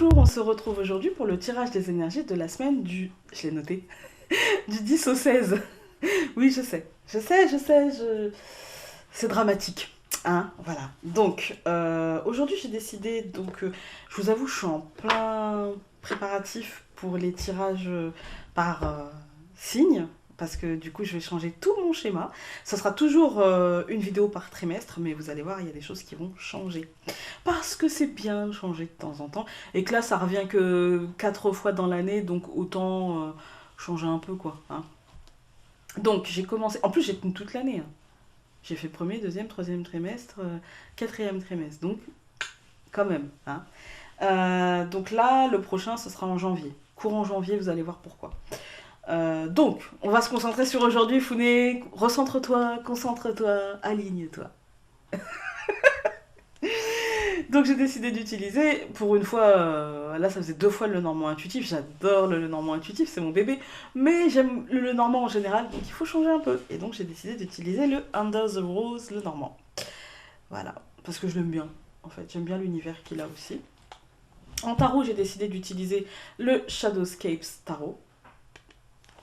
Bonjour, on se retrouve aujourd'hui pour le tirage des énergies de la semaine du... Je l'ai noté. Du 10 au 16. Oui, je sais. C'est dramatique. Hein, voilà. Donc, aujourd'hui, j'ai décidé... je vous avoue, je suis en plein préparatif pour les tirages par signe. Parce que du coup, je vais changer tout mon schéma. Ça sera toujours une vidéo par trimestre, mais vous allez voir, il y a des choses qui vont changer. Parce que c'est bien de changer de temps en temps. Et que là, ça revient que 4 fois dans l'année, donc autant changer un peu, quoi. Hein. Donc, j'ai commencé... En plus, j'ai tenu toute l'année. Hein. J'ai fait premier, deuxième, troisième trimestre, quatrième trimestre. Donc, quand même. Hein. Donc là, le prochain, ce sera en janvier. Courant janvier, vous allez voir pourquoi. Donc, on va se concentrer sur aujourd'hui. Founé, recentre-toi, concentre-toi, aligne-toi. Donc j'ai décidé d'utiliser, pour une fois, là ça faisait 2 fois le Normand intuitif, j'adore le Normand intuitif, c'est mon bébé, mais j'aime le Normand en général, donc il faut changer un peu. Et donc j'ai décidé d'utiliser le Under the Rose, le Normand. Voilà, parce que je l'aime bien, en fait, j'aime bien l'univers qu'il a aussi. En tarot, j'ai décidé d'utiliser le Shadowscapes Tarot.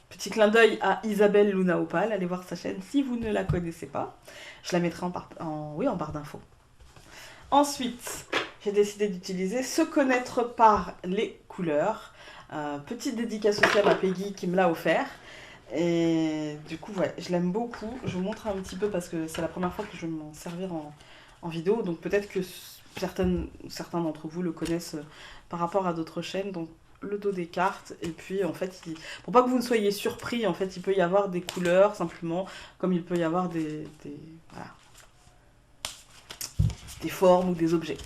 Petit clin d'œil à Isabelle Luna Opal, allez voir sa chaîne si vous ne la connaissez pas. Je la mettrai en barre d'infos. Ensuite, j'ai décidé d'utiliser Se connaître par les couleurs. Petite dédicace sociale à Peggy qui me l'a offert. Et du coup, ouais, je l'aime beaucoup. Je vous montre un petit peu parce que c'est la première fois que je vais m'en servir en vidéo. Donc peut-être que certains d'entre vous le connaissent par rapport à d'autres chaînes. Donc le dos des cartes. Et puis en fait, pour pas que vous ne soyez surpris, en fait, il peut y avoir des couleurs simplement, comme il peut y avoir voilà, des formes ou des objets.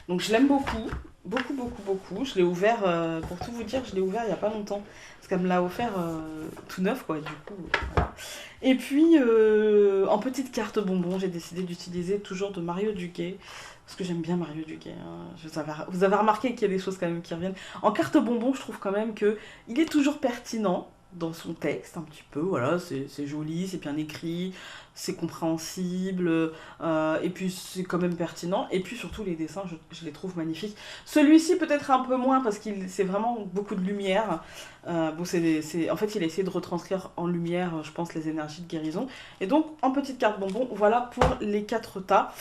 Donc je l'aime beaucoup, beaucoup. Je l'ai ouvert, pour tout vous dire, je l'ai ouvert il n'y a pas longtemps. Parce qu'elle me l'a offert tout neuf, quoi, du coup. Voilà. Et puis, en petite carte bonbon, j'ai décidé d'utiliser toujours de Mario Duguay. Parce que j'aime bien Mario Duguay. Hein. Vous avez remarqué qu'il y a des choses quand même qui reviennent. En carte bonbon, je trouve quand même qu'il est toujours pertinent dans son texte, un petit peu. Voilà, c'est joli, c'est bien écrit, c'est compréhensible, et puis c'est quand même pertinent. Et puis surtout, les dessins, je les trouve magnifiques. Celui-ci, peut-être un peu moins, parce qu'il c'est vraiment beaucoup de lumière. En fait, il a essayé de retranscrire en lumière, je pense, les énergies de guérison. Et donc, en petite carte bonbon, voilà pour les 4 tas.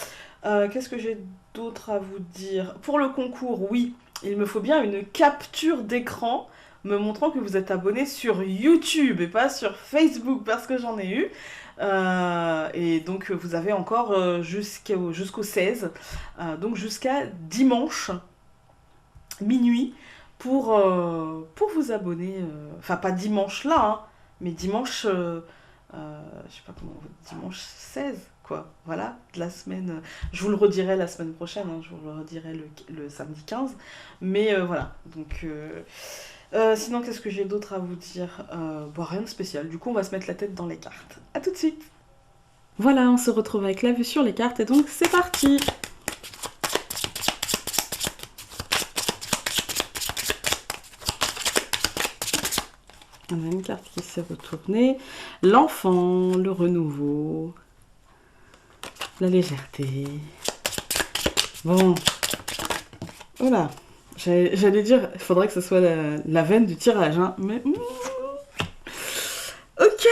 Qu'est-ce que j'ai d'autre à vous dire? Pour le concours, oui, il me faut bien une capture d'écran me montrant que vous êtes abonné sur YouTube et pas sur Facebook, parce que j'en ai eu. Et donc vous avez encore jusqu'au 16, donc jusqu'à dimanche minuit pour vous abonner. Enfin, pas dimanche là, hein, mais dimanche, je sais pas comment, dimanche 16, quoi. Voilà, de la semaine. Je vous le redirai la semaine prochaine, hein, je vous le redirai le samedi 15. Mais voilà, donc. Sinon, qu'est-ce que j'ai d'autre à vous dire? Rien de spécial. Du coup, on va se mettre la tête dans les cartes. A tout de suite. Voilà, on se retrouve avec la vue sur les cartes et donc c'est parti. On a une carte qui s'est retournée. L'enfant, le renouveau, la légèreté. Bon. Voilà. J'allais dire, il faudrait que ce soit la veine du tirage, hein, mais... Ok.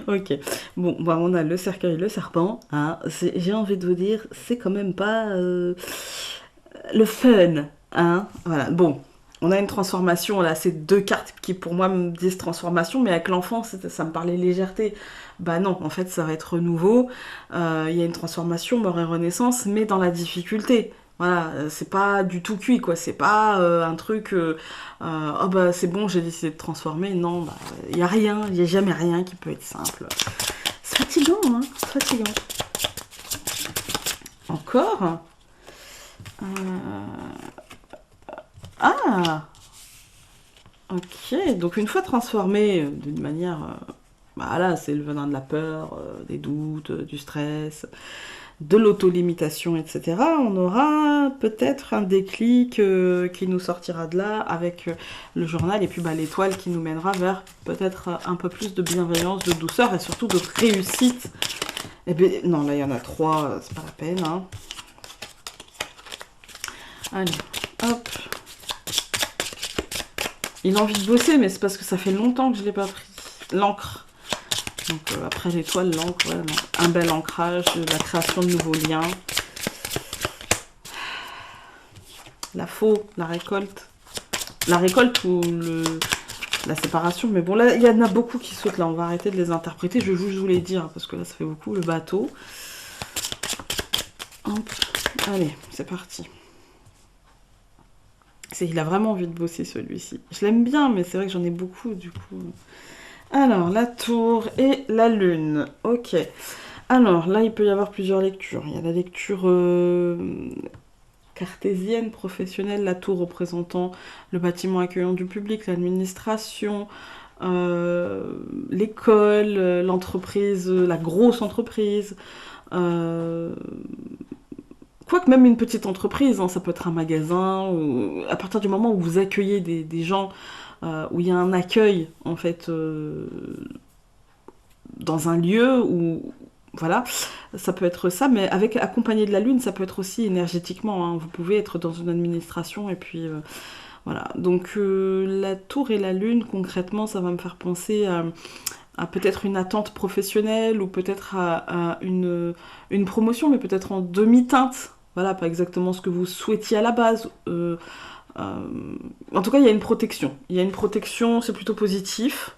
Ok. Bon, on a le cercueil, le serpent. Hein. J'ai envie de vous dire, c'est quand même pas le fun. Hein. Voilà, bon. On a une transformation, là, c'est 2 cartes qui, pour moi, me disent transformation, mais avec l'enfant, ça me parlait légèreté. Bah non, en fait, ça va être renouveau. Il y a une transformation, mort et renaissance, mais dans la difficulté. Voilà, c'est pas du tout cuit, quoi. C'est pas un truc, oh bah c'est bon, j'ai décidé de transformer. Non, bah, y a rien, y a jamais rien qui peut être simple. C'est fatigant, hein, c'est fatigant. Encore Ah Ok, donc une fois transformé d'une manière... bah là, c'est le venin de la peur, des doutes, du stress, de l'autolimitation, etc. On aura peut-être un déclic qui nous sortira de là avec le journal et puis bah, l'étoile qui nous mènera vers peut-être un peu plus de bienveillance, de douceur et surtout de réussite. Eh bien, non, là, il y en a 3, c'est pas la peine. Hein. Allez, hop. Il a envie de bosser, mais c'est parce que ça fait longtemps que je ne l'ai pas pris. L'encre. Donc après l'étoile, l'encre, ouais, un bel ancrage, la création de nouveaux liens. La faux, la récolte. La récolte ou la séparation. Mais bon, là, il y en a beaucoup qui sautent. Là, on va arrêter de les interpréter. Je vais juste vous les dire, parce que là, ça fait beaucoup. Le bateau. Hop. Allez, c'est parti. Il a vraiment envie de bosser, celui-ci. Je l'aime bien, mais c'est vrai que j'en ai beaucoup, du coup. Alors, la tour et la lune. Ok. Alors, là, il peut y avoir plusieurs lectures. Il y a la lecture cartésienne, professionnelle, la tour représentant le bâtiment accueillant du public, l'administration, l'école, l'entreprise, la grosse entreprise. Quoique même une petite entreprise, hein, ça peut être un magasin, ou à partir du moment où vous accueillez des gens, où il y a un accueil, en fait, dans un lieu, où, voilà, ça peut être ça, mais avec accompagné de la lune, ça peut être aussi énergétiquement, hein, vous pouvez être dans une administration, et puis, voilà. Donc, la tour et la lune, concrètement, ça va me faire penser à peut-être une attente professionnelle, ou peut-être à une promotion, mais peut-être en demi-teinte. Voilà, pas exactement ce que vous souhaitiez à la base. En tout cas, il y a une protection. Il y a une protection, c'est plutôt positif.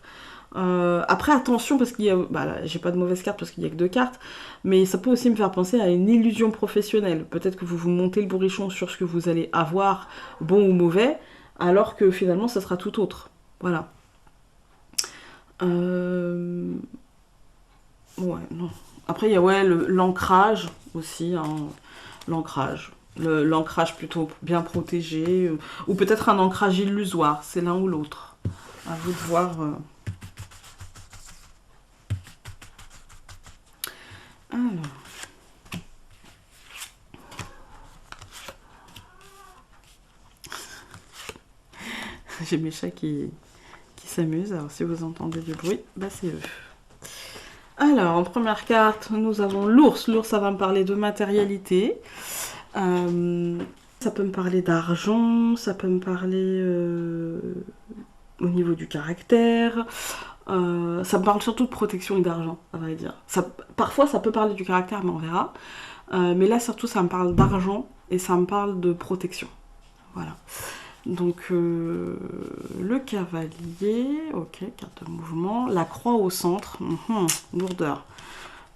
Après, attention, parce qu'il y a... Bah, là, j'ai pas de mauvaise carte parce qu'il y a que 2 cartes, mais ça peut aussi me faire penser à une illusion professionnelle. Peut-être que vous vous montez le bourrichon sur ce que vous allez avoir, bon ou mauvais, alors que finalement, ça sera tout autre. Voilà. Ouais, non. Après, il y a ouais, l'ancrage aussi, hein. L'ancrage. L'ancrage plutôt bien protégé, ou peut-être un ancrage illusoire, c'est l'un ou l'autre. À vous de voir. Alors. J'ai mes chats qui s'amusent, alors si vous entendez du bruit, bah c'est eux. Alors, en première carte, nous avons l'ours. L'ours, ça va me parler de matérialité. Ça peut me parler d'argent, ça peut me parler au niveau du caractère. Ça me parle surtout de protection et d'argent, à vrai dire. Parfois, ça peut parler du caractère, mais on verra. Mais là, surtout, ça me parle d'argent et ça me parle de protection. Voilà. Donc, le cavalier, ok, carte de mouvement. La croix au centre, lourdeur.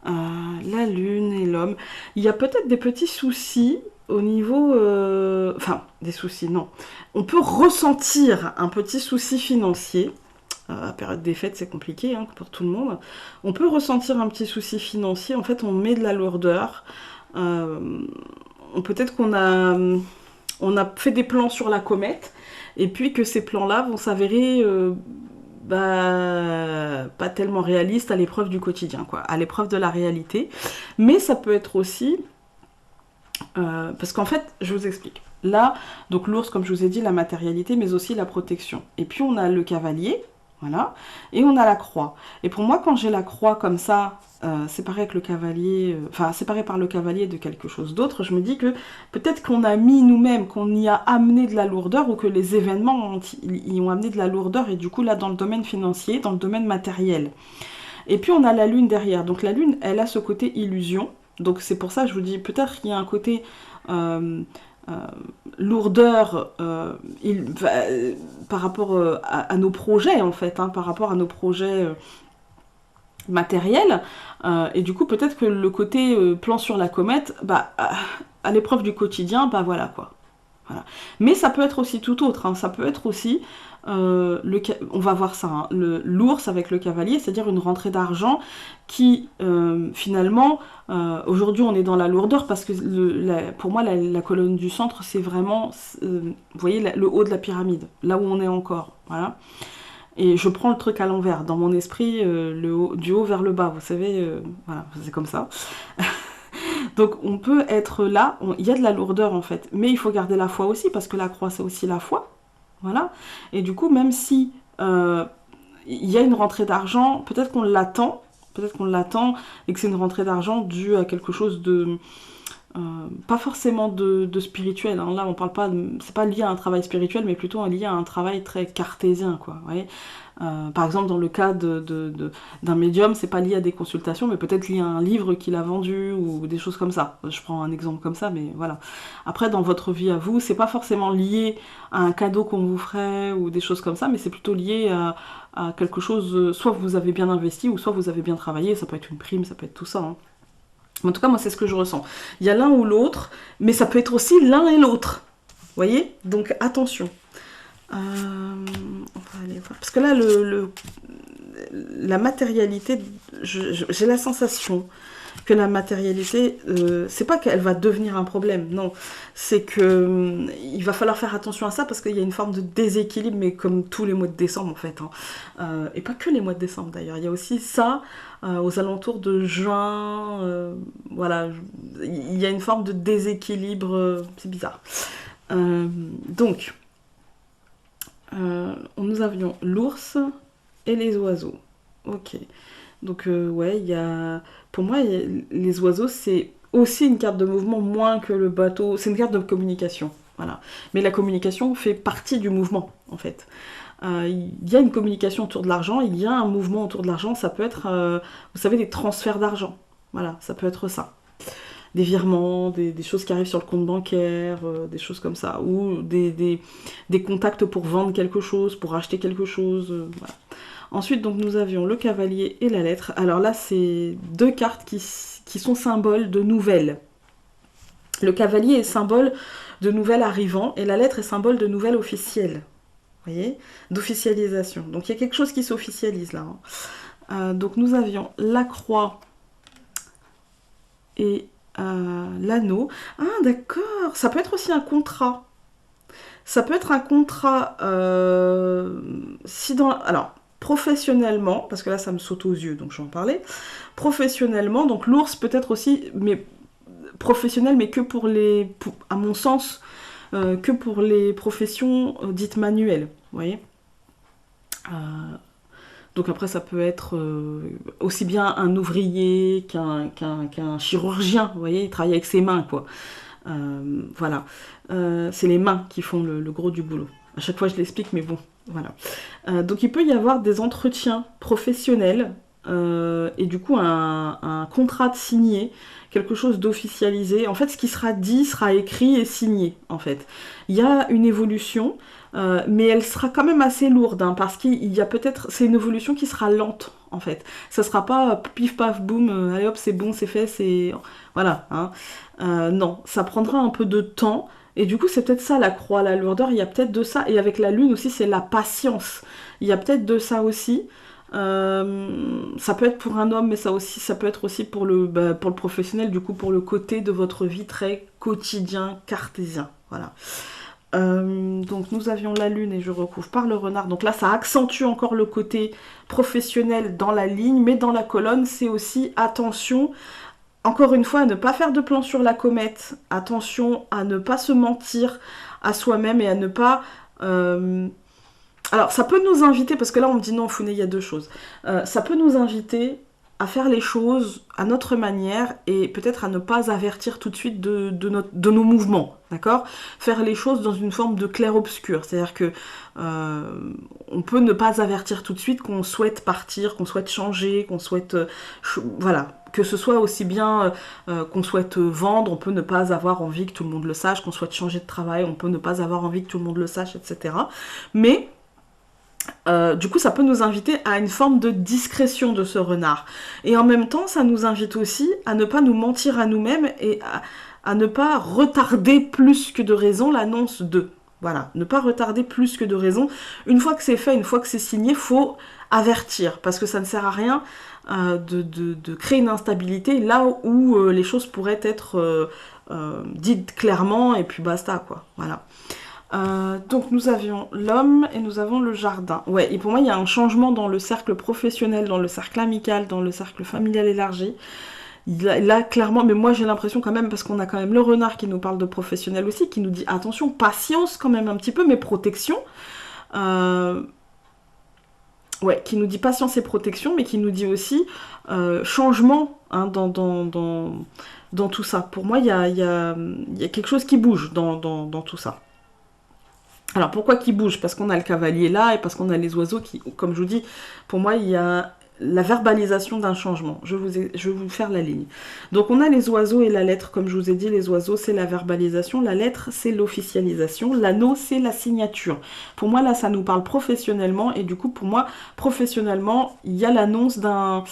La lune et l'homme. Il y a peut-être des petits soucis au niveau... Enfin, des soucis, non. On peut ressentir un petit souci financier. À période des fêtes, c'est compliqué hein, pour tout le monde. On peut ressentir un petit souci financier. En fait, on met de la lourdeur. Peut-être qu'on a fait des plans sur la comète, et puis que ces plans-là vont s'avérer... pas tellement réaliste à l'épreuve du quotidien, quoi, à l'épreuve de la réalité. Mais ça peut être aussi... parce qu'en fait, je vous explique. Là, donc l'ours, comme je vous ai dit, la matérialité, mais aussi la protection. Et puis on a le cavalier, voilà, et on a la croix. Et pour moi, quand j'ai la croix comme ça, séparée avec le cavalier, séparée par le cavalier de quelque chose d'autre, je me dis que peut-être qu'on a mis nous-mêmes, qu'on y a amené de la lourdeur, ou que les événements y ont amené de la lourdeur, et du coup là, dans le domaine financier, dans le domaine matériel. Et puis on a la lune derrière. Donc la lune, elle a ce côté illusion. Donc c'est pour ça que je vous dis, peut-être qu'il y a un côté... lourdeur par rapport à nos projets en fait, hein, par rapport à nos projets matériels, et du coup peut-être que le côté plan sur la comète, à l'épreuve du quotidien, voilà quoi. Voilà. Mais ça peut être aussi tout autre, hein. Ça peut être aussi, on va voir ça, hein, l'ours avec le cavalier, c'est-à-dire une rentrée d'argent qui, finalement, aujourd'hui on est dans la lourdeur parce que pour moi la colonne du centre, c'est vraiment, vous voyez, le haut de la pyramide, là où on est encore, voilà. Et je prends le truc à l'envers, dans mon esprit, du haut vers le bas, vous savez, voilà, c'est comme ça. Donc on peut être là, il y a de la lourdeur en fait, mais il faut garder la foi aussi, parce que la croix c'est aussi la foi, voilà. Et du coup, même si il y a une rentrée d'argent, peut-être qu'on l'attend et que c'est une rentrée d'argent due à quelque chose de Pas forcément de spirituel, hein. Là on parle pas, c'est pas lié à un travail spirituel, mais plutôt lié à un travail très cartésien, quoi. Vous voyez, par exemple, dans le cas d'un médium, c'est pas lié à des consultations, mais peut-être lié à un livre qu'il a vendu ou des choses comme ça. Je prends un exemple comme ça, mais voilà. Après, dans votre vie à vous, c'est pas forcément lié à un cadeau qu'on vous ferait ou des choses comme ça, mais c'est plutôt lié à quelque chose, soit vous avez bien investi ou soit vous avez bien travaillé. Ça peut être une prime, ça peut être tout ça, hein. En tout cas, moi, c'est ce que je ressens. Il y a l'un ou l'autre, mais ça peut être aussi l'un et l'autre. Vous voyez? Donc, attention. On va aller voir. Parce que là, la matérialité, j'ai la sensation que la matérialité, c'est pas qu'elle va devenir un problème, non. C'est que il va falloir faire attention à ça parce qu'il y a une forme de déséquilibre, mais comme tous les mois de décembre, en fait, hein. Et pas que les mois de décembre, d'ailleurs. Il y a aussi ça aux alentours de juin. Voilà, il y a une forme de déséquilibre. C'est bizarre. Donc, nous avions l'ours et les oiseaux. Ok. Donc, ouais, il y a... Pour moi, les oiseaux, c'est aussi une carte de mouvement moins que le bateau. C'est une carte de communication. Voilà. Mais la communication fait partie du mouvement, en fait. Il y a une communication autour de l'argent, il y a un mouvement autour de l'argent. Ça peut être, vous savez, des transferts d'argent. Voilà, ça peut être ça. Des virements, des choses qui arrivent sur le compte bancaire, des choses comme ça. Ou des contacts pour vendre quelque chose, pour acheter quelque chose. Voilà. Ensuite, donc, nous avions le cavalier et la lettre. Alors là, c'est deux cartes qui sont symboles de nouvelles. Le cavalier est symbole de nouvelles arrivant et la lettre est symbole de nouvelles officielles. Vous voyez? D'officialisation. Donc, il y a quelque chose qui s'officialise là, hein. Donc, nous avions la croix et l'anneau. Ah, d'accord. Ça peut être aussi un contrat. Ça peut être un contrat si dans... Alors, professionnellement, parce que là ça me saute aux yeux, donc je vais en parler. Professionnellement, donc l'ours peut être aussi, mais professionnel, mais que pour à mon sens, que pour les professions dites manuelles, vous voyez. Donc après ça peut être aussi bien un ouvrier qu'un chirurgien, vous voyez, il travaille avec ses mains, quoi. Voilà. C'est les mains qui font le gros du boulot. À chaque fois je l'explique, mais bon, voilà. Donc il peut y avoir des entretiens professionnels et du coup un contrat de signé, quelque chose d'officialisé. En fait, ce qui sera dit sera écrit et signé, en fait. Il y a une évolution, mais elle sera quand même assez lourde, hein, parce qu'il y a peut-être... C'est une évolution qui sera lente, en fait. Ça sera pas pif paf boum, allez hop, c'est bon, c'est fait, c'est... Voilà, hein. Non, ça prendra un peu de temps. Et du coup, c'est peut-être ça la croix, la lourdeur, il y a peut-être de ça. Et avec la lune aussi, c'est la patience. Il y a peut-être de ça aussi. Ça peut être pour un homme, mais ça peut être aussi pour le professionnel, du coup, pour le côté de votre vie très quotidien, cartésien. Voilà. Donc nous avions la lune et je recouvre par le renard. Donc là, ça accentue encore le côté professionnel dans la ligne, mais dans la colonne, c'est aussi attention. Encore une fois, à ne pas faire de plan sur la comète. Attention à ne pas se mentir à soi-même et à ne pas... Alors, ça peut nous inviter, parce que là, on me dit non, Founé, il y a deux choses. Ça peut nous inviter à faire les choses à notre manière et peut-être à ne pas avertir tout de suite de nos mouvements, d'accord? Faire les choses dans une forme de clair-obscur. C'est-à-dire que on peut ne pas avertir tout de suite qu'on souhaite partir, qu'on souhaite changer, qu'on souhaite... voilà. Que ce soit aussi bien qu'on souhaite vendre, on peut ne pas avoir envie que tout le monde le sache, qu'on souhaite changer de travail, on peut ne pas avoir envie que tout le monde le sache, etc. Mais du coup, ça peut nous inviter à une forme de discrétion de ce renard. Et en même temps, ça nous invite aussi à ne pas nous mentir à nous-mêmes et à ne pas retarder plus que de raison l'annonce de. Voilà, ne pas retarder plus que de raison. Une fois que c'est fait, une fois que c'est signé, faut avertir, parce que ça ne sert à rien de créer une instabilité là où les choses pourraient être dites clairement et puis basta, quoi. Voilà. Donc nous avions l'homme et nous avons le jardin. Ouais, et pour moi il y a un changement dans le cercle professionnel, dans le cercle amical, dans le cercle familial élargi. Là clairement, mais moi j'ai l'impression quand même, parce qu'on a quand même le renard qui nous parle de professionnel aussi, qui nous dit attention, patience quand même un petit peu, mais protection. Ouais, qui nous dit patience et protection, mais qui nous dit aussi changement hein, dans tout ça. Pour moi, il y a quelque chose qui bouge dans tout ça. Alors pourquoi qui bouge? Parce qu'on a le cavalier là et parce qu'on a les oiseaux qui, comme je vous dis, pour moi, il y a la verbalisation d'un changement. Je vais vous faire la ligne. Donc on a les oiseaux et la lettre, comme je vous ai dit, les oiseaux c'est la verbalisation, la lettre c'est l'officialisation, l'anneau c'est la signature. Pour moi là ça nous parle professionnellement et du coup pour moi professionnellement il y a l'annonce d'un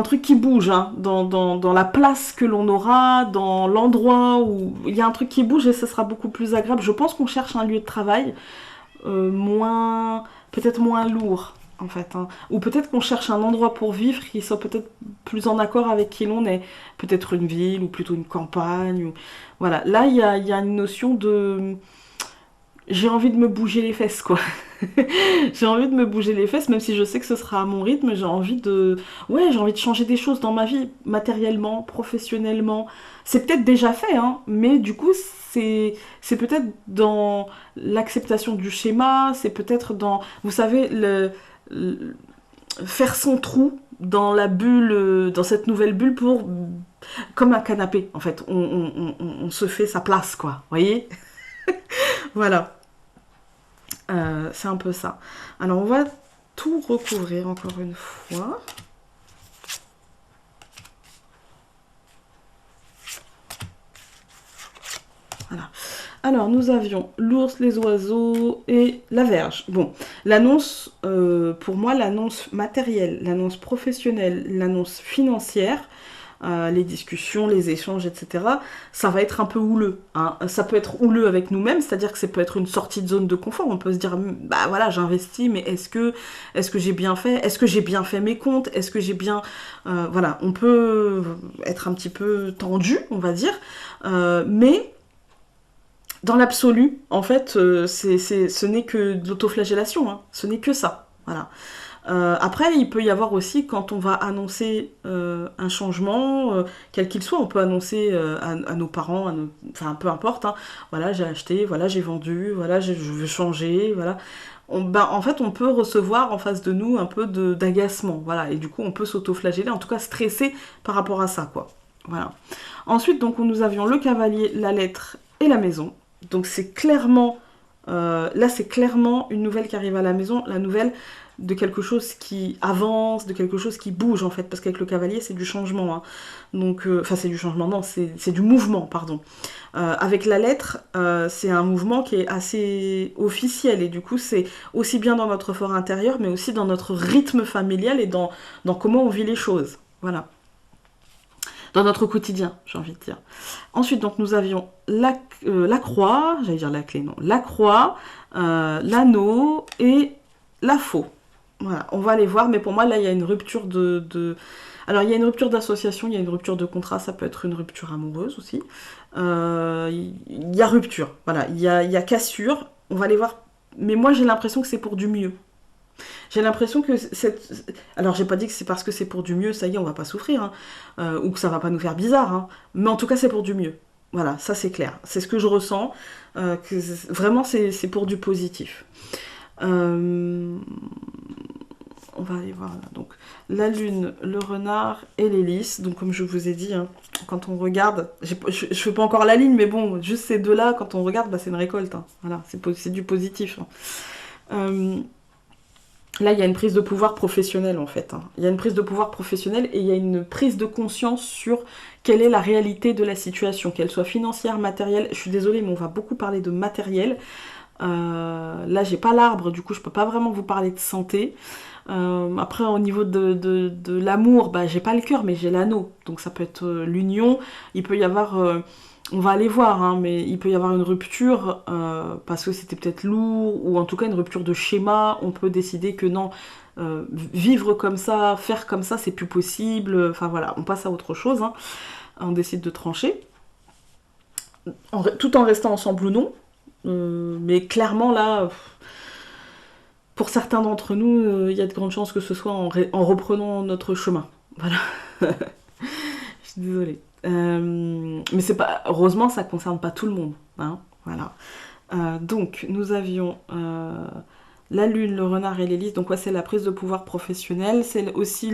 truc qui bouge, hein, dans la place que l'on aura, dans l'endroit où il y a un truc qui bouge et ça sera beaucoup plus agréable. Je pense qu'on cherche un lieu de travail peut-être moins lourd en fait, hein. Ou peut-être qu'on cherche un endroit pour vivre qui soit peut-être plus en accord avec qui l'on est. Peut-être une ville ou plutôt une campagne. Voilà, là il y a une notion de... J'ai envie de me bouger les fesses quoi. J'ai envie de me bouger les fesses, même si je sais que ce sera à mon rythme, j'ai envie de... Ouais, j'ai envie de changer des choses dans ma vie, matériellement, professionnellement. C'est peut-être déjà fait, hein, mais du coup, c'est peut-être dans l'acceptation du schéma, c'est peut-être dans... Vous savez, faire son trou dans la bulle, dans cette nouvelle bulle pour... Comme un canapé, en fait. On se fait sa place, quoi. Vous voyez? Voilà. C'est un peu ça. Alors on va tout recouvrir encore une fois. Voilà. Alors nous avions l'ours, les oiseaux et la Vierge. Bon, l'annonce, pour moi, l'annonce matérielle, l'annonce professionnelle, l'annonce financière, les discussions, les échanges, etc., ça va être un peu houleux. Hein. Ça peut être houleux avec nous-mêmes, c'est-à-dire que ça peut être une sortie de zone de confort. On peut se dire, bah voilà, j'investis, mais est-ce que j'ai bien fait? Est-ce que j'ai bien fait mes comptes? Est-ce que j'ai bien... voilà, on peut être un petit peu tendu, on va dire, mais... Dans l'absolu, en fait, ce n'est que de l'autoflagellation, hein. Ce n'est que ça. Voilà. Après, il peut y avoir aussi, quand on va annoncer un changement, quel qu'il soit, on peut annoncer à nos parents, enfin peu importe, hein, voilà, j'ai acheté, voilà, j'ai vendu, voilà, je veux changer, voilà. En fait, on peut recevoir en face de nous un peu d'agacement, voilà, et du coup, on peut s'autoflageller, en tout cas stresser par rapport à ça, quoi. Voilà. Ensuite, donc, nous avions le cavalier, la lettre et la maison. Donc, c'est clairement, là, c'est clairement une nouvelle qui arrive à la maison, la nouvelle de quelque chose qui avance, de quelque chose qui bouge en fait, parce qu'avec le cavalier c'est du changement, hein. Donc, enfin c'est du changement, non, c'est du mouvement, pardon. Avec la lettre, c'est un mouvement qui est assez officiel et du coup c'est aussi bien dans notre fort intérieur, mais aussi dans notre rythme familial et dans comment on vit les choses, voilà. Dans notre quotidien, j'ai envie de dire. Ensuite, donc nous avions la croix, j'allais dire la clé, non, la croix, l'anneau et la faux. Voilà, on va aller voir, mais pour moi, là, il y a une rupture Alors, il y a une rupture d'association, il y a une rupture de contrat, ça peut être une rupture amoureuse aussi. Il y a rupture, voilà, il y a cassure, on va aller voir. Mais moi, j'ai l'impression que c'est pour du mieux. J'ai l'impression que Alors, j'ai pas dit que c'est parce que c'est pour du mieux, ça y est, on va pas souffrir, hein, ou que ça va pas nous faire bizarre, hein, mais en tout cas, c'est pour du mieux. Voilà, ça c'est clair. C'est ce que je ressens, vraiment, c'est pour du positif. On va aller voir là. Donc, la lune, le renard et l'hélice. Donc, comme je vous ai dit, hein, quand on regarde, je fais pas encore la ligne, mais bon, juste ces deux-là, quand on regarde, bah, c'est une récolte. Hein. Voilà, c'est du positif. Hein. Là, il y a une prise de pouvoir professionnelle, en fait. Hein. Il y a une prise de pouvoir professionnelle et il y a une prise de conscience sur quelle est la réalité de la situation, qu'elle soit financière, matérielle. Je suis désolée, mais on va beaucoup parler de matériel. Là, j'ai pas l'arbre, du coup, je peux pas vraiment vous parler de santé. Après, au niveau de l'amour, bah, j'ai pas le cœur, mais j'ai l'anneau. Donc, ça peut être l'union. Il peut y avoir... on va aller voir, hein, mais il peut y avoir une rupture parce que c'était peut-être lourd, ou en tout cas une rupture de schéma. On peut décider que non, vivre comme ça, faire comme ça, c'est plus possible. Enfin voilà, on passe à autre chose. Hein. On décide de trancher, tout en restant ensemble ou non. Mais clairement là, pour certains d'entre nous, il y a de grandes chances que ce soit en reprenant notre chemin. Voilà. Je suis désolée. Mais c'est pas, heureusement, ça concerne pas tout le monde. Hein, voilà. Donc, nous avions La lune, le renard et l'hélice, donc ouais, c'est la prise de pouvoir professionnelle, c'est aussi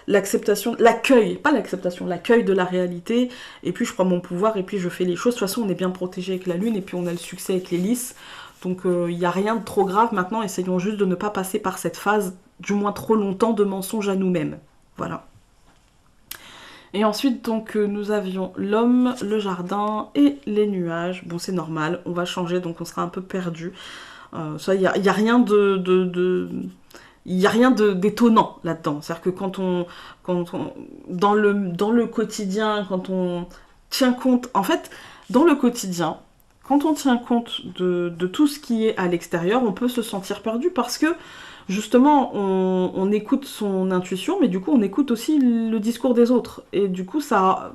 l'acceptation, l'accueil, pas l'acceptation, l'accueil de la réalité, et puis je prends mon pouvoir et puis je fais les choses. De toute façon, on est bien protégé avec la lune et puis on a le succès avec l'hélice, donc il n'y a rien de trop grave maintenant, essayons juste de ne pas passer par cette phase, du moins trop longtemps, de mensonge à nous-mêmes. Voilà. Et ensuite, donc, nous avions l'homme, le jardin et les nuages. Bon, c'est normal, on va changer, donc on sera un peu perdu. Ça, il y a rien il n'y a rien d'étonnant là-dedans. C'est-à-dire que dans le quotidien, quand on tient compte, en fait, dans le quotidien, quand on tient compte de tout ce qui est à l'extérieur, on peut se sentir perdu parce que justement, on écoute son intuition, mais du coup, on écoute aussi le discours des autres. Et du coup,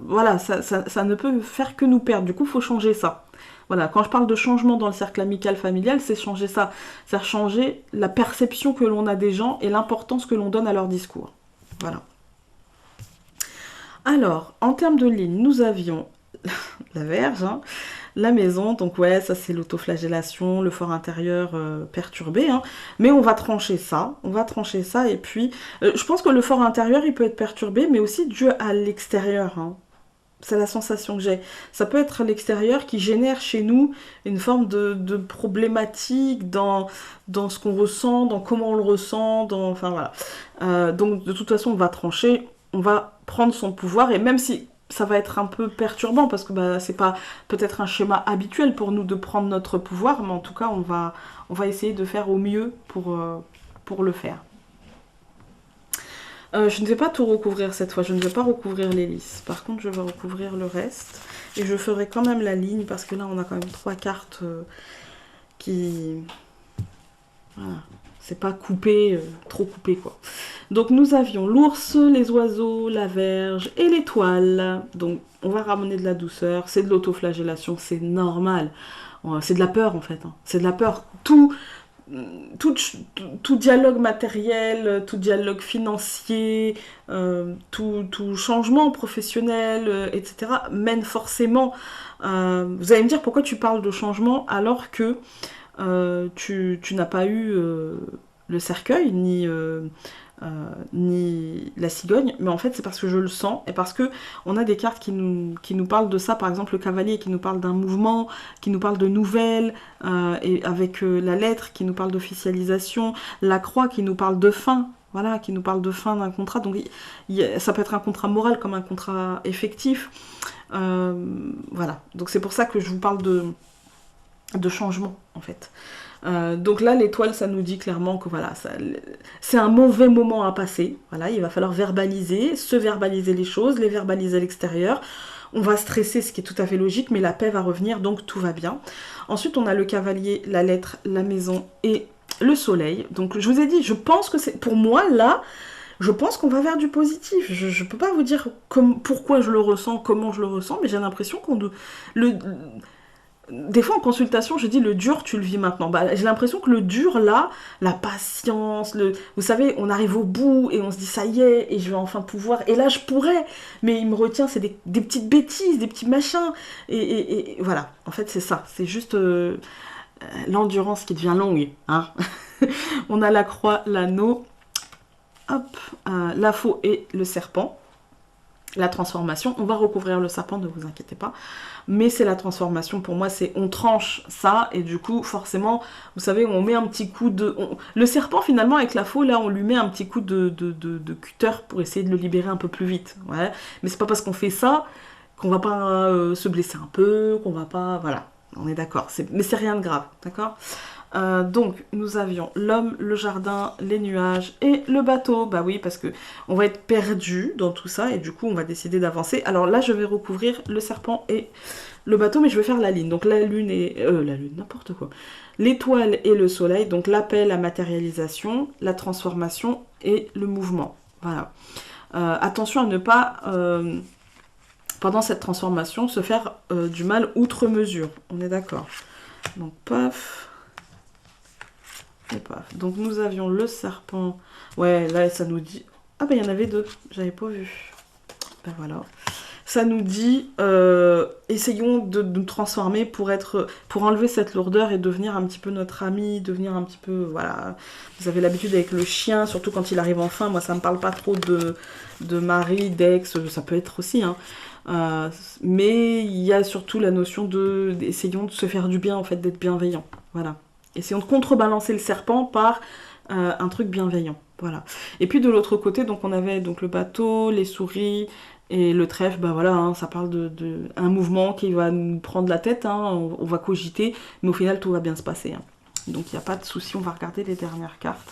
voilà, ça ne peut faire que nous perdre. Du coup, il faut changer ça. Voilà, quand je parle de changement dans le cercle amical familial, c'est changer ça. C'est changer la perception que l'on a des gens et l'importance que l'on donne à leur discours. Voilà. Alors, en termes de ligne, nous avions la Vierge, hein, la maison, donc ouais, ça c'est l'autoflagellation, le fort intérieur perturbé, hein, mais on va trancher ça, et puis, je pense que le fort intérieur, il peut être perturbé, mais aussi dû à l'extérieur, hein. C'est la sensation que j'ai. Ça peut être l'extérieur qui génère chez nous une forme de problématique dans ce qu'on ressent, dans comment on le ressent, enfin voilà. Donc de toute façon, on va trancher, on va prendre son pouvoir, et même si ça va être un peu perturbant, parce que bah, c'est pas peut-être un schéma habituel pour nous de prendre notre pouvoir, mais en tout cas, on va essayer de faire au mieux pour le faire. Je ne vais pas tout recouvrir cette fois, je ne vais pas recouvrir l'hélice. Par contre, je vais recouvrir le reste. Et je ferai quand même la ligne, parce que là, on a quand même 3 cartes qui... Voilà, c'est pas coupé, trop coupé, quoi. Donc, nous avions l'ours, les oiseaux, la verge et l'étoile. Donc, on va ramener de la douceur, c'est de l'autoflagellation, c'est normal. C'est de la peur, en fait. Hein. C'est de la peur. Tout dialogue matériel, tout dialogue financier, tout changement professionnel, etc., mène forcément... vous allez me dire pourquoi tu parles de changement alors que tu n'as pas eu le cercueil, ni la cigogne, mais en fait c'est parce que je le sens, et parce que on a des cartes qui nous parlent de ça, par exemple le cavalier qui nous parle d'un mouvement, qui nous parle de nouvelles, et avec la lettre qui nous parle d'officialisation, la croix qui nous parle de fin, voilà, qui nous parle de fin d'un contrat, donc ça peut être un contrat moral comme un contrat effectif, voilà, donc c'est pour ça que je vous parle de changement en fait. Donc là, l'étoile, ça nous dit clairement que voilà, c'est un mauvais moment à passer. Voilà, il va falloir se verbaliser les choses, les verbaliser à l'extérieur. On va stresser, ce qui est tout à fait logique, mais la paix va revenir, donc tout va bien. Ensuite, on a le cavalier, la lettre, la maison et le soleil. Donc je vous ai dit, je pense que c'est... Pour moi, là, je pense qu'on va vers du positif. Je peux pas vous dire pourquoi je le ressens, comment je le ressens, mais j'ai l'impression des fois en consultation, je dis le dur, tu le vis maintenant. Bah, j'ai l'impression que le dur là, la patience, vous savez, on arrive au bout et on se dit ça y est, et je vais enfin pouvoir. Et là, je pourrais, mais il me retient, c'est des petites bêtises, des petits machins. Et voilà, en fait, c'est ça. C'est juste l'endurance qui devient longue. Hein. On a la croix, l'anneau, hop, la faux et le serpent. La transformation, on va recouvrir le serpent, ne vous inquiétez pas, mais c'est la transformation, pour moi c'est on tranche ça, et du coup forcément, vous savez, on met un petit coup le serpent finalement avec la faux, là on lui met un petit coup de cutter pour essayer de le libérer un peu plus vite, ouais, mais c'est pas parce qu'on fait ça qu'on va pas se blesser un peu, qu'on va pas, voilà, on est d'accord, mais c'est rien de grave, d'accord. Donc nous avions l'homme, le jardin, les nuages et le bateau. Bah oui, parce que on va être perdu dans tout ça et du coup on va décider d'avancer. Alors là je vais recouvrir le serpent et le bateau, mais je vais faire la ligne. Donc la lune et... la lune, n'importe quoi. L'étoile et le soleil, donc l'appel, la matérialisation, la transformation et le mouvement. Voilà. Attention à ne pas... pendant cette transformation, se faire du mal outre mesure. On est d'accord. Donc paf... Et paf. Donc nous avions le serpent. Ouais, là ça nous dit... Ah ben il y en avait 2, j'avais pas vu. Ben voilà. ça nous dit essayons de nous transformer pour enlever cette lourdeur et devenir un petit peu notre ami, devenir un petit peu, voilà. Vous avez l'habitude avec le chien, surtout quand il arrive enfin. Moi, ça me parle pas trop de mari, d'ex, ça peut être aussi, hein. Mais il y a surtout la notion essayons de se faire du bien, en fait, d'être bienveillant. Voilà. Essayons de contrebalancer le serpent par un truc bienveillant. Voilà. Et puis de l'autre côté, donc on avait donc le bateau, les souris et le trèfle, bah voilà, hein, ça parle de un mouvement qui va nous prendre la tête, hein, on va cogiter, mais au final tout va bien se passer. Hein. Donc il n'y a pas de souci, on va regarder les dernières cartes.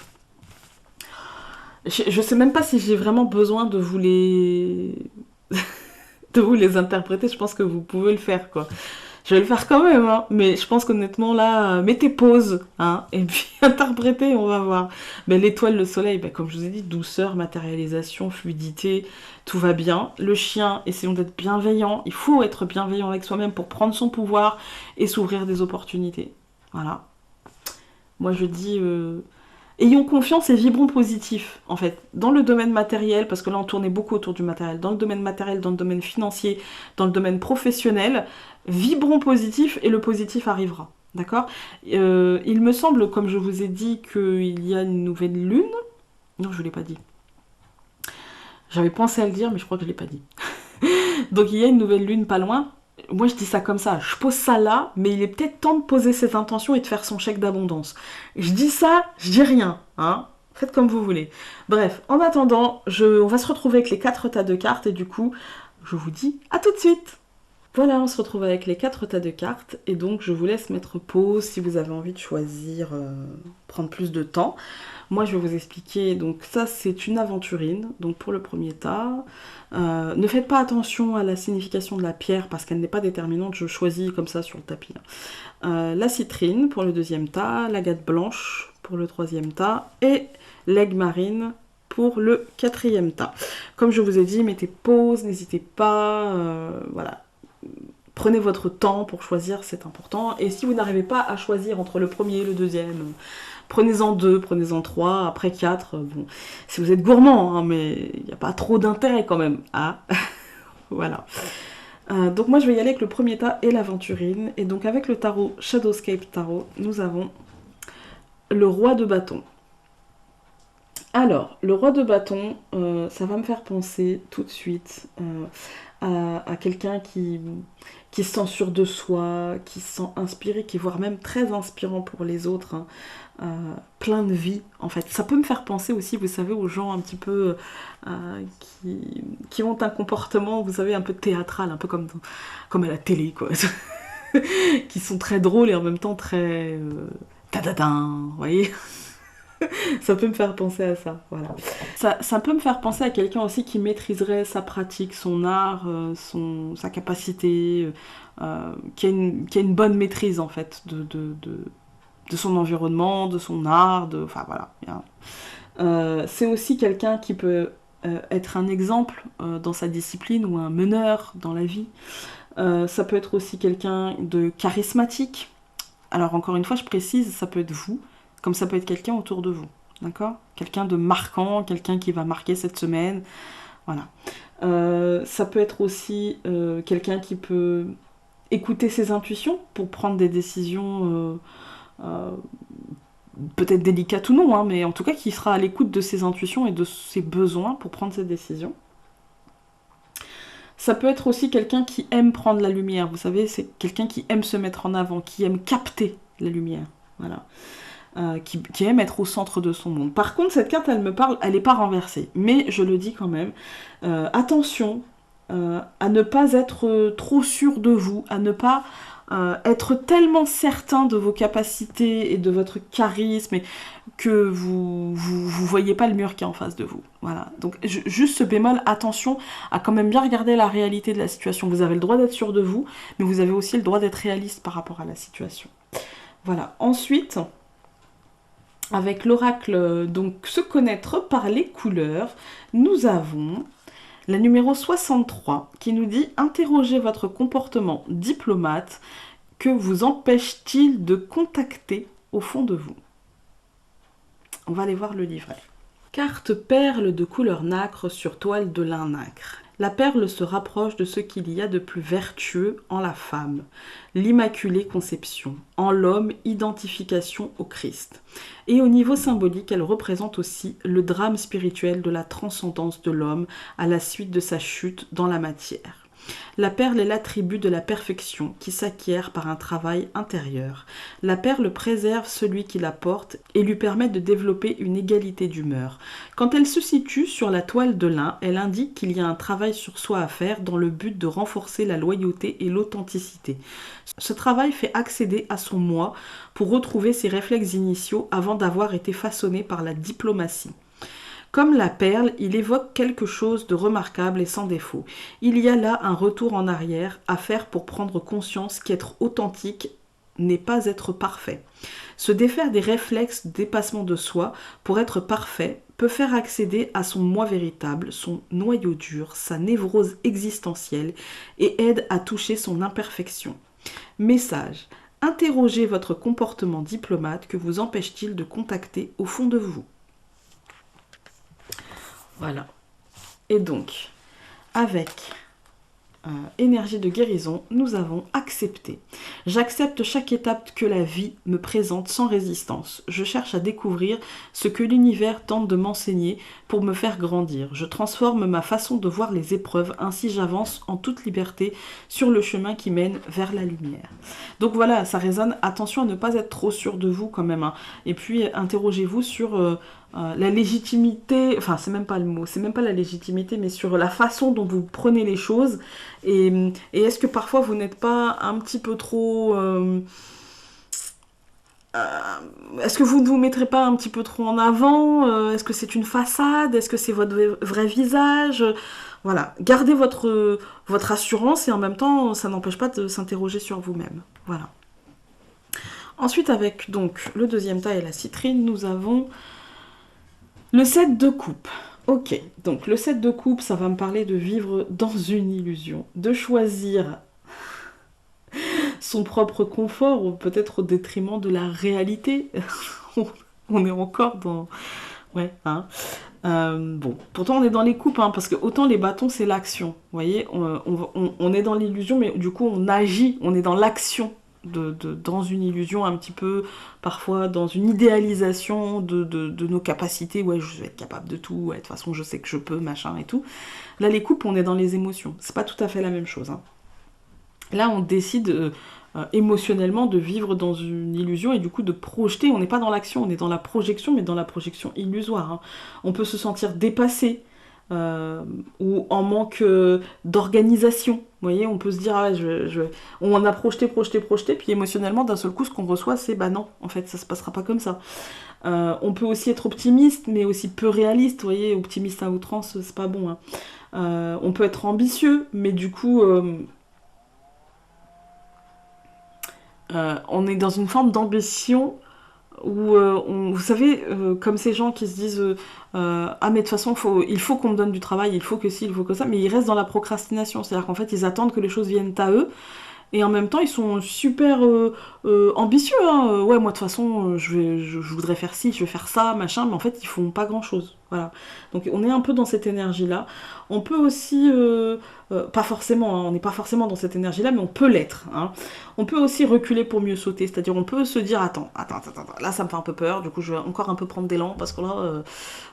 Je sais même pas si j'ai vraiment besoin de vous les de vous les interpréter, je pense que vous pouvez le faire, quoi. Je vais le faire quand même, hein, mais je pense qu'honnêtement, là, mettez pause, hein, et puis interprétez, on va voir. Ben, l'étoile, le soleil, ben, comme je vous ai dit, douceur, matérialisation, fluidité, tout va bien. Le chien, essayons d'être bienveillant. Il faut être bienveillant avec soi-même pour prendre son pouvoir et s'ouvrir des opportunités. Voilà. Moi, je dis... ayons confiance et vibrons positif, en fait, dans le domaine matériel, parce que là on tournait beaucoup autour du matériel, dans le domaine matériel, dans le domaine financier, dans le domaine professionnel, vibrons positif et le positif arrivera, d'accord. Il me semble, comme je vous ai dit, qu'il y a une nouvelle lune. Non, je ne l'ai pas dit. J'avais pensé à le dire, mais je crois que je ne l'ai pas dit. Donc il y a une nouvelle lune pas loin. Moi je dis ça comme ça, je pose ça là, mais il est peut-être temps de poser ses intentions et de faire son chèque d'abondance. Je dis ça, je dis rien, hein. Faites comme vous voulez. Bref, en attendant, on va se retrouver avec les 4 tas de cartes et du coup, je vous dis à tout de suite. Voilà, on se retrouve avec les 4 tas de cartes et donc je vous laisse mettre pause si vous avez envie de choisir, prendre plus de temps. Moi je vais vous expliquer, donc ça c'est une aventurine, donc pour le premier tas, ne faites pas attention à la signification de la pierre parce qu'elle n'est pas déterminante, je choisis comme ça sur le tapis. La citrine pour le deuxième tas, l'agate blanche pour le troisième tas et l'aigle marine pour le quatrième tas. Comme je vous ai dit, mettez pause, n'hésitez pas, voilà. Prenez votre temps pour choisir, c'est important. Et si vous n'arrivez pas à choisir entre le premier et le deuxième, prenez-en 2, prenez-en 3, après 4. Bon, si vous êtes gourmand, hein, mais il n'y a pas trop d'intérêt quand même. Ah, voilà. Donc moi je vais y aller avec le premier tas et l'aventurine. Et donc avec le tarot Shadowscape Tarot, nous avons le roi de bâton. Alors, le roi de bâton, ça va me faire penser tout de suite à quelqu'un qui se sent sûr de soi, qui se sent inspiré, qui est voire même très inspirant pour les autres, hein, plein de vie en fait. Ça peut me faire penser aussi, vous savez, aux gens un petit peu qui ont un comportement, vous savez, un peu théâtral, un peu comme à la télé, quoi. Qui sont très drôles et en même temps très... tadadin, vous voyez. Ça peut me faire penser à ça, voilà. Ça peut me faire penser à quelqu'un aussi qui maîtriserait sa pratique, son art, sa capacité, qui a une bonne maîtrise en fait de son environnement, de son art, enfin voilà. C'est aussi quelqu'un qui peut être un exemple dans sa discipline ou un meneur dans la vie. Ça peut être aussi quelqu'un de charismatique. Alors encore une fois, je précise, ça peut être vous, comme ça peut être quelqu'un autour de vous, d'accord? Quelqu'un de marquant, quelqu'un qui va marquer cette semaine, voilà. Ça peut être aussi quelqu'un qui peut écouter ses intuitions pour prendre des décisions peut-être délicates ou non, hein, mais en tout cas qui sera à l'écoute de ses intuitions et de ses besoins pour prendre ses décisions. Ça peut être aussi quelqu'un qui aime prendre la lumière, vous savez, c'est quelqu'un qui aime se mettre en avant, qui aime capter la lumière, voilà. Qui aime être au centre de son monde. Par contre, cette carte, elle me parle, elle n'est pas renversée, mais je le dis quand même, attention à ne pas être trop sûr de vous, à ne pas être tellement certain de vos capacités et de votre charisme et que vous voyez pas le mur qui est en face de vous. Voilà. Donc juste ce bémol, attention à quand même bien regarder la réalité de la situation. Vous avez le droit d'être sûr de vous, mais vous avez aussi le droit d'être réaliste par rapport à la situation. Voilà. Ensuite, avec l'oracle, donc se connaître par les couleurs, nous avons la numéro 63 qui nous dit « Interrogez votre comportement diplomate, que vous empêche-t-il de contacter au fond de vous ?» On va aller voir le livret. Carte perle de couleur nacre sur toile de lin nacre. La perle se rapproche de ce qu'il y a de plus vertueux en la femme, l'immaculée conception, en l'homme, identification au Christ. Et au niveau symbolique, elle représente aussi le drame spirituel de la transcendance de l'homme à la suite de sa chute dans la matière. La perle est l'attribut de la perfection qui s'acquiert par un travail intérieur. La perle préserve celui qui la porte et lui permet de développer une égalité d'humeur. Quand elle se situe sur la toile de lin, elle indique qu'il y a un travail sur soi à faire dans le but de renforcer la loyauté et l'authenticité. Ce travail fait accéder à son moi pour retrouver ses réflexes initiaux avant d'avoir été façonné par la diplomatie. Comme la perle, il évoque quelque chose de remarquable et sans défaut. Il y a là un retour en arrière à faire pour prendre conscience qu'être authentique n'est pas être parfait. Se défaire des réflexes de dépassement de soi pour être parfait peut faire accéder à son moi véritable, son noyau dur, sa névrose existentielle et aide à toucher son imperfection. Message. Interrogez votre comportement diplomate que vous empêche-t-il de contacter au fond de vous. Voilà. Et donc, avec énergie de guérison, nous avons accepté. J'accepte chaque étape que la vie me présente sans résistance. Je cherche à découvrir ce que l'univers tente de m'enseigner pour me faire grandir. Je transforme ma façon de voir les épreuves, ainsi j'avance en toute liberté sur le chemin qui mène vers la lumière. Donc voilà, ça résonne. Attention à ne pas être trop sûr de vous quand même. Hein. Et puis, interrogez-vous sur la légitimité, enfin c'est même pas le mot, c'est même pas la légitimité, mais sur la façon dont vous prenez les choses. Et est-ce que parfois vous n'êtes pas un petit peu trop... est-ce que vous ne vous mettrez pas un petit peu trop en avant? Est-ce que c'est une façade? Est-ce que c'est votre vrai visage? Voilà, gardez votre assurance et en même temps, ça n'empêche pas de s'interroger sur vous-même. Voilà. Ensuite, avec donc le deuxième tas et la citrine, nous avons le 7 de coupe. Ok, donc le 7 de coupe, ça va me parler de vivre dans une illusion, de choisir son propre confort, ou peut-être au détriment de la réalité. On est encore dans... Ouais, hein. Bon, pourtant on est dans les coupes, hein, parce que autant les bâtons c'est l'action, vous voyez, on est dans l'illusion, mais du coup on agit, on est dans l'action, dans une illusion un petit peu, parfois dans une idéalisation de nos capacités, ouais je vais être capable de tout, ouais, de toute façon je sais que je peux, machin et tout. Là les coupes on est dans les émotions, c'est pas tout à fait la même chose, hein. Là on décide émotionnellement de vivre dans une illusion et du coup de projeter, on n'est pas dans l'action, on est dans la projection, mais dans la projection illusoire, hein. On peut se sentir dépassé, ou en manque d'organisation. Vous voyez, on peut se dire, ah, on a projeté, puis émotionnellement, d'un seul coup, ce qu'on reçoit, c'est, bah non, en fait, ça se passera pas comme ça. On peut aussi être optimiste, mais aussi peu réaliste, vous voyez, optimiste à outrance, c'est pas bon, hein. On peut être ambitieux, mais du coup... on est dans une forme d'ambition où, vous savez, comme ces gens qui se disent ah mais de toute façon il faut qu'on me donne du travail, il faut que ci, il faut que ça, mais ils restent dans la procrastination, c'est-à-dire qu'en fait ils attendent que les choses viennent à eux, et en même temps ils sont super ambitieux, hein. Ouais moi de toute façon je voudrais faire ci, je vais faire ça, machin, mais en fait ils font pas grand-chose, voilà. Donc on est un peu dans cette énergie-là. On peut aussi, pas forcément, hein, on n'est pas forcément dans cette énergie-là, mais on peut l'être, hein. On peut aussi reculer pour mieux sauter, c'est-à-dire on peut se dire attends, là ça me fait un peu peur, du coup je vais encore un peu prendre d'élan parce que là,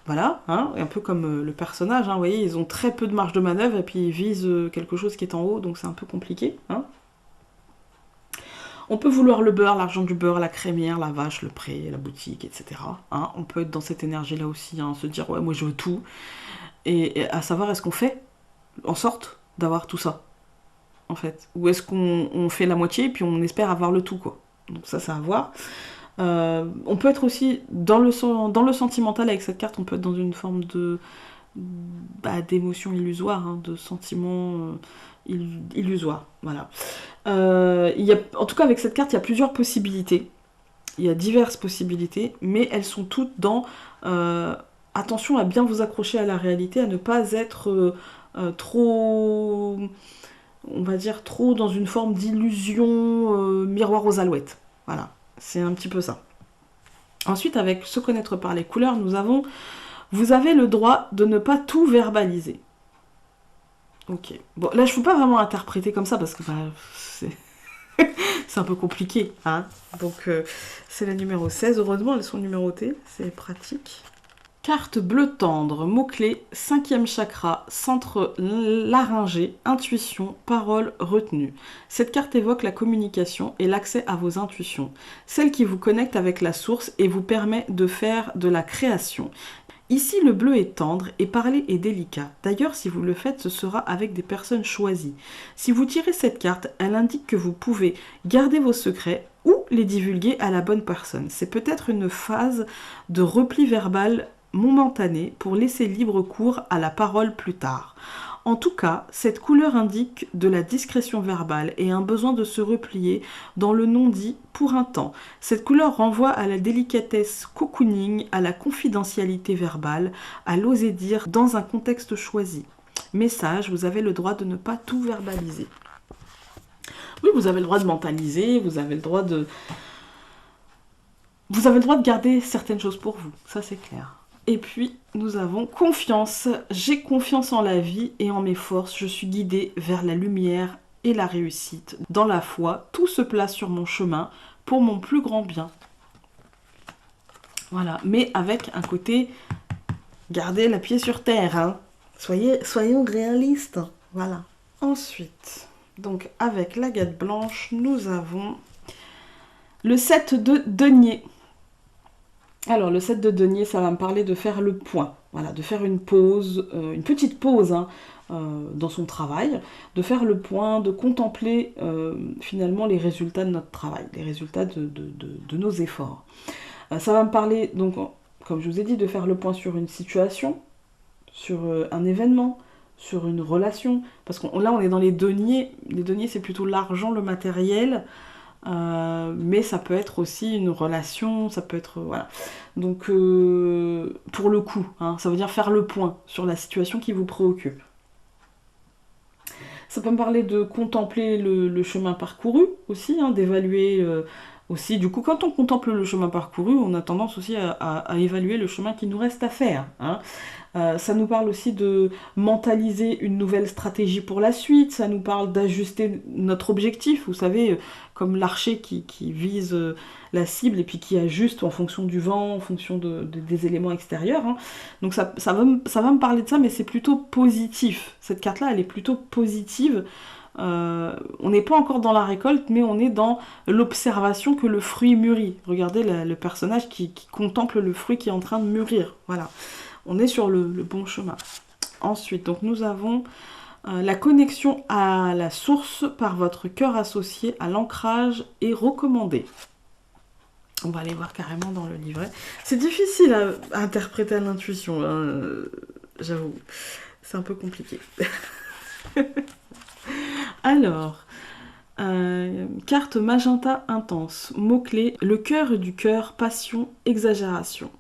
voilà, hein, un peu comme le personnage, hein, vous voyez, ils ont très peu de marge de manœuvre et puis ils visent quelque chose qui est en haut, donc c'est un peu compliqué, hein. On peut vouloir le beurre, l'argent du beurre, la crémière, la vache, le pré, la boutique, etc. Hein, on peut être dans cette énergie-là aussi, hein, se dire ouais moi je veux tout, et à savoir est-ce qu'on fait en sorte d'avoir tout ça, en fait, ou est-ce qu'on fait la moitié puis on espère avoir le tout, quoi. Donc ça c'est à voir. On peut être aussi dans le sentimental avec cette carte, on peut être dans une forme de d'émotion illusoire, hein, de sentiments illusoires, voilà. En tout cas avec cette carte il y a plusieurs possibilités, il y a diverses possibilités, mais elles sont toutes dans attention à bien vous accrocher à la réalité, à ne pas être trop, on va dire, trop dans une forme d'illusion miroir aux alouettes, voilà, c'est un petit peu ça. Ensuite, avec se connaître par les couleurs, nous avons, vous avez le droit de ne pas tout verbaliser. Ok. Bon, là, je ne peux pas vraiment interpréter comme ça parce que bah, c'est c'est un peu compliqué. Hein. Donc, c'est la numéro 16. Heureusement, elles sont numérotées. C'est pratique. Carte bleue tendre, mot-clé, 5e chakra, centre laryngé, intuition, parole, retenue. Cette carte évoque la communication et l'accès à vos intuitions, celle qui vous connecte avec la source et vous permet de faire de la création. Ici, le bleu est tendre et parler est délicat. D'ailleurs, si vous le faites, ce sera avec des personnes choisies. Si vous tirez cette carte, elle indique que vous pouvez garder vos secrets ou les divulguer à la bonne personne. C'est peut-être une phase de repli verbal momentané pour laisser libre cours à la parole plus tard. En tout cas, cette couleur indique de la discrétion verbale et un besoin de se replier dans le non-dit pour un temps. Cette couleur renvoie à la délicatesse cocooning, à la confidentialité verbale, à l'oser dire dans un contexte choisi. Message, vous avez le droit de ne pas tout verbaliser. Oui, vous avez le droit de mentaliser, vous avez le droit de garder certaines choses pour vous, ça c'est clair. Et puis, nous avons confiance. J'ai confiance en la vie et en mes forces. Je suis guidée vers la lumière et la réussite. Dans la foi, tout se place sur mon chemin pour mon plus grand bien. Voilà, mais avec un côté, gardez la pied sur terre. Hein. Soyons réalistes. Voilà. Ensuite, donc avec l'agate blanche, nous avons le 7 de denier. Alors, le 7 de denier, ça va me parler de faire le point. Voilà, de faire une pause, une petite pause hein, dans son travail, de faire le point, de contempler finalement les résultats de notre travail, les résultats de nos efforts. Ça va me parler, donc, comme je vous ai dit, de faire le point sur une situation, sur un événement, sur une relation. Parce que là, on est dans les deniers. Les deniers, c'est plutôt l'argent, le matériel. Mais ça peut être aussi une relation, ça peut être... voilà. Donc, pour le coup, hein, ça veut dire faire le point sur la situation qui vous préoccupe. Ça peut me parler de contempler le chemin parcouru aussi, hein, d'évaluer aussi. Du coup, quand on contemple le chemin parcouru, on a tendance aussi à évaluer le chemin qui nous reste à faire. Hein. Ça nous parle aussi de mentaliser une nouvelle stratégie pour la suite, ça nous parle d'ajuster notre objectif, vous savez, comme l'archer qui vise la cible et puis qui ajuste en fonction du vent, en fonction des éléments extérieurs. Hein. Donc ça va me parler de ça, mais c'est plutôt positif. Cette carte-là, elle est plutôt positive. On n'est pas encore dans la récolte, mais on est dans l'observation que le fruit mûrit. Regardez le personnage qui contemple le fruit qui est en train de mûrir. Voilà. On est sur le bon chemin. Ensuite, donc nous avons la connexion à la source par votre cœur associé à l'ancrage est recommandé. On va aller voir carrément dans le livret. C'est difficile à interpréter à l'intuition, hein, j'avoue. C'est un peu compliqué. Alors, carte magenta intense, mot-clé, le cœur du cœur, passion, exagération.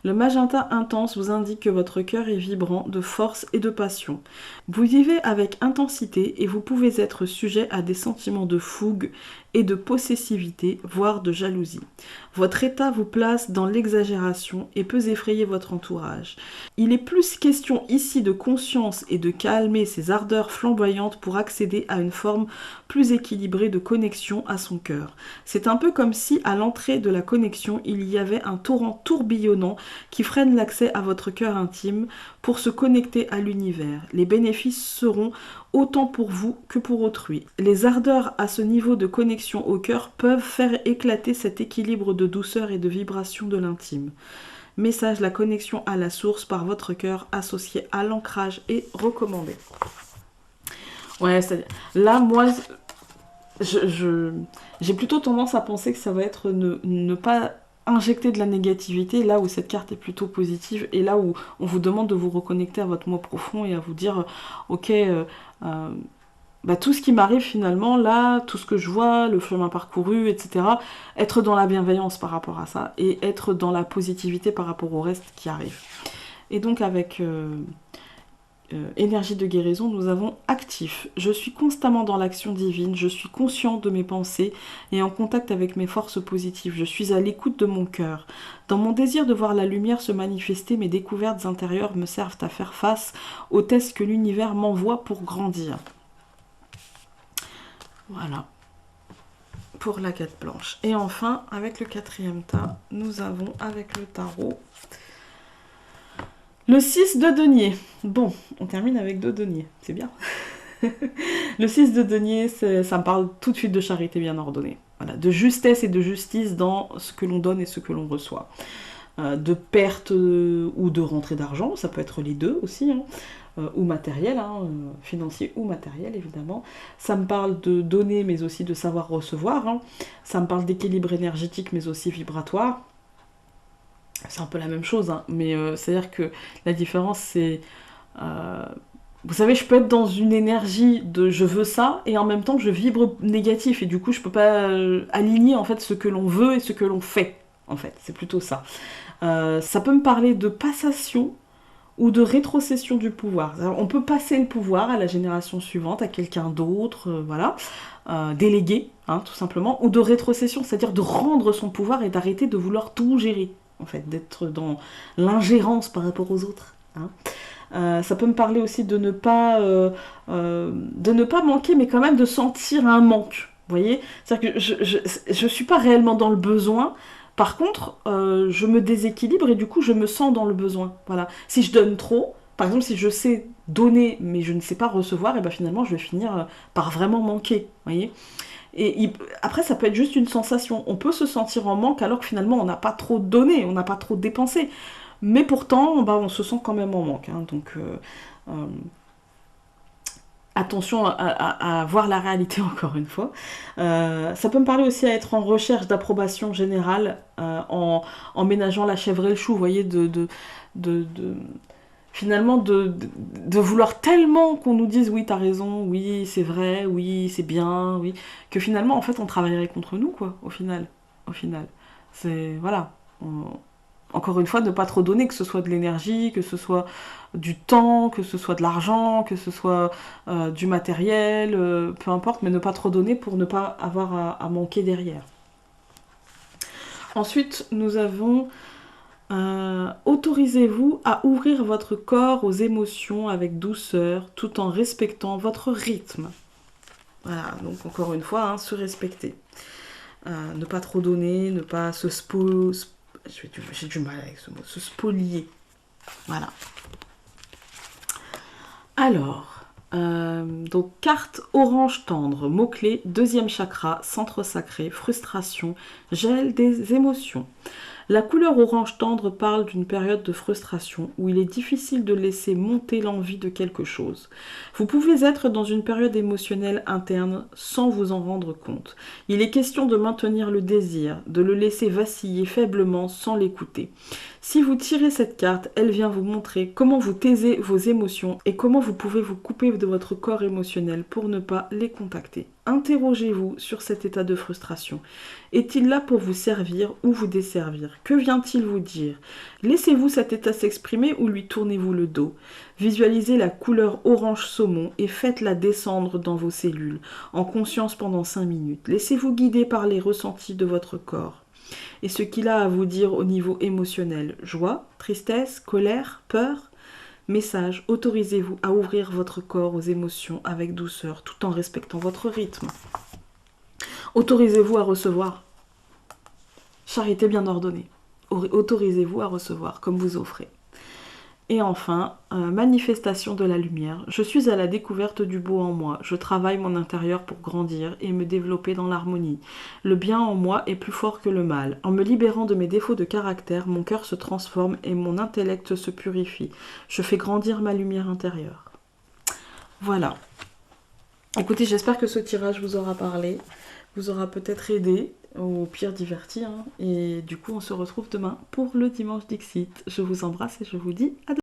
Le magenta intense vous indique que votre cœur est vibrant de force et de passion. Vous vivez avec intensité et vous pouvez être sujet à des sentiments de fougue et de possessivité, voire de jalousie. Votre état vous place dans l'exagération et peut effrayer votre entourage. Il est plus question ici de conscience et de calmer ses ardeurs flamboyantes pour accéder à une forme plus équilibrée de connexion à son cœur. C'est un peu comme si, à l'entrée de la connexion, il y avait un torrent tourbillonnant qui freine l'accès à votre cœur intime pour se connecter à l'univers. Les bénéfices seront autant pour vous que pour autrui. Les ardeurs à ce niveau de connexion au cœur peuvent faire éclater cet équilibre de douceur et de vibration de l'intime. Message, la connexion à la source par votre cœur associé à l'ancrage est recommandé. Ouais, c'est-à-dire, là, moi, j'ai plutôt tendance à penser que ça va être ne pas injecter de la négativité, là où cette carte est plutôt positive, et là où on vous demande de vous reconnecter à votre moi profond et à vous dire, ok, tout ce qui m'arrive finalement, là, tout ce que je vois, le chemin parcouru, etc., être dans la bienveillance par rapport à ça, et être dans la positivité par rapport au reste qui arrive. Et donc avec énergie de guérison, nous avons actif. Je suis constamment dans l'action divine, je suis conscient de mes pensées et en contact avec mes forces positives. Je suis à l'écoute de mon cœur. Dans mon désir de voir la lumière se manifester, mes découvertes intérieures me servent à faire face aux tests que l'univers m'envoie pour grandir. Voilà. Pour la carte blanche. Et enfin, avec le 4e tas, nous avons avec le tarot le 6 de denier. Bon, on termine avec 2 deniers, c'est bien. Le 6 de denier, ça me parle tout de suite de charité bien ordonnée. Voilà, de justesse et de justice dans ce que l'on donne et ce que l'on reçoit. De perte ou de rentrée d'argent, ça peut être les deux aussi, hein. Ou matériel, hein, financier ou matériel évidemment. Ça me parle de donner mais aussi de savoir recevoir, hein. Ça me parle d'équilibre énergétique mais aussi vibratoire. C'est un peu la même chose, hein, mais c'est-à-dire que la différence c'est... vous savez, je peux être dans une énergie de je veux ça, et en même temps je vibre négatif, et du coup je peux pas aligner en fait ce que l'on veut et ce que l'on fait, en fait, c'est plutôt ça. Ça peut me parler de passation ou de rétrocession du pouvoir. Alors, on peut passer le pouvoir à la génération suivante, à quelqu'un d'autre, voilà, déléguer, hein, tout simplement, ou de rétrocession, c'est-à-dire de rendre son pouvoir et d'arrêter de vouloir tout gérer, en fait, d'être dans l'ingérence par rapport aux autres, hein. Ça peut me parler aussi de ne pas manquer, mais quand même de sentir un manque. Vous voyez, c'est-à-dire que je suis pas réellement dans le besoin. Par contre, je me déséquilibre et du coup, je me sens dans le besoin. Voilà. Si je donne trop, par exemple, si je sais donner, mais je ne sais pas recevoir, et ben finalement, je vais finir par vraiment manquer. Vous voyez. Et après, ça peut être juste une sensation. On peut se sentir en manque alors que finalement, on n'a pas trop donné, on n'a pas trop dépensé. Mais pourtant, bah, on se sent quand même en manque, hein. Donc, attention à voir la réalité encore une fois. Ça peut me parler aussi à être en recherche d'approbation générale, en ménageant la chèvre et le chou, vous voyez, finalement de vouloir tellement qu'on nous dise oui t'as raison, oui c'est vrai, oui c'est bien, oui, que finalement en fait on travaillerait contre nous quoi, au final. C'est, voilà. Encore une fois, ne pas trop donner, que ce soit de l'énergie, que ce soit du temps, que ce soit de l'argent, que ce soit du matériel, peu importe, mais ne pas trop donner pour ne pas avoir à manquer derrière. Ensuite, nous avons autorisez-vous à ouvrir votre corps aux émotions avec douceur, tout en respectant votre rythme. Voilà, donc encore une fois, hein, se respecter. Ne pas trop donner, ne pas se j'ai du mal avec ce mot, se spolier. Voilà. Alors, donc carte orange tendre, mot-clé, 2e chakra, centre sacré, frustration, gel des émotions. La couleur orange tendre parle d'une période de frustration où il est difficile de laisser monter l'envie de quelque chose. Vous pouvez être dans une période émotionnelle interne sans vous en rendre compte. Il est question de maintenir le désir, de le laisser vaciller faiblement sans l'écouter. Si vous tirez cette carte, elle vient vous montrer comment vous taisez vos émotions et comment vous pouvez vous couper de votre corps émotionnel pour ne pas les contacter. Interrogez-vous sur cet état de frustration. Est-il là pour vous servir ou vous desservir? Que vient-il vous dire? Laissez-vous cet état s'exprimer ou lui tournez-vous le dos? Visualisez la couleur orange saumon et faites-la descendre dans vos cellules, en conscience pendant 5 minutes. Laissez-vous guider par les ressentis de votre corps et ce qu'il a à vous dire au niveau émotionnel. Joie, tristesse, colère, peur? Message, autorisez-vous à ouvrir votre corps aux émotions avec douceur tout en respectant votre rythme. Autorisez-vous à recevoir. Charité bien ordonnée. Autorisez-vous à recevoir comme vous offrez. Et enfin, manifestation de la lumière. Je suis à la découverte du beau en moi. Je travaille mon intérieur pour grandir et me développer dans l'harmonie. Le bien en moi est plus fort que le mal. En me libérant de mes défauts de caractère, mon cœur se transforme et mon intellect se purifie. Je fais grandir ma lumière intérieure. Voilà. Écoutez, j'espère que ce tirage vous aura parlé, vous aura peut-être aidé, au pire diverti, hein. Et du coup, on se retrouve demain pour le dimanche Dixit. Je vous embrasse et je vous dis à demain.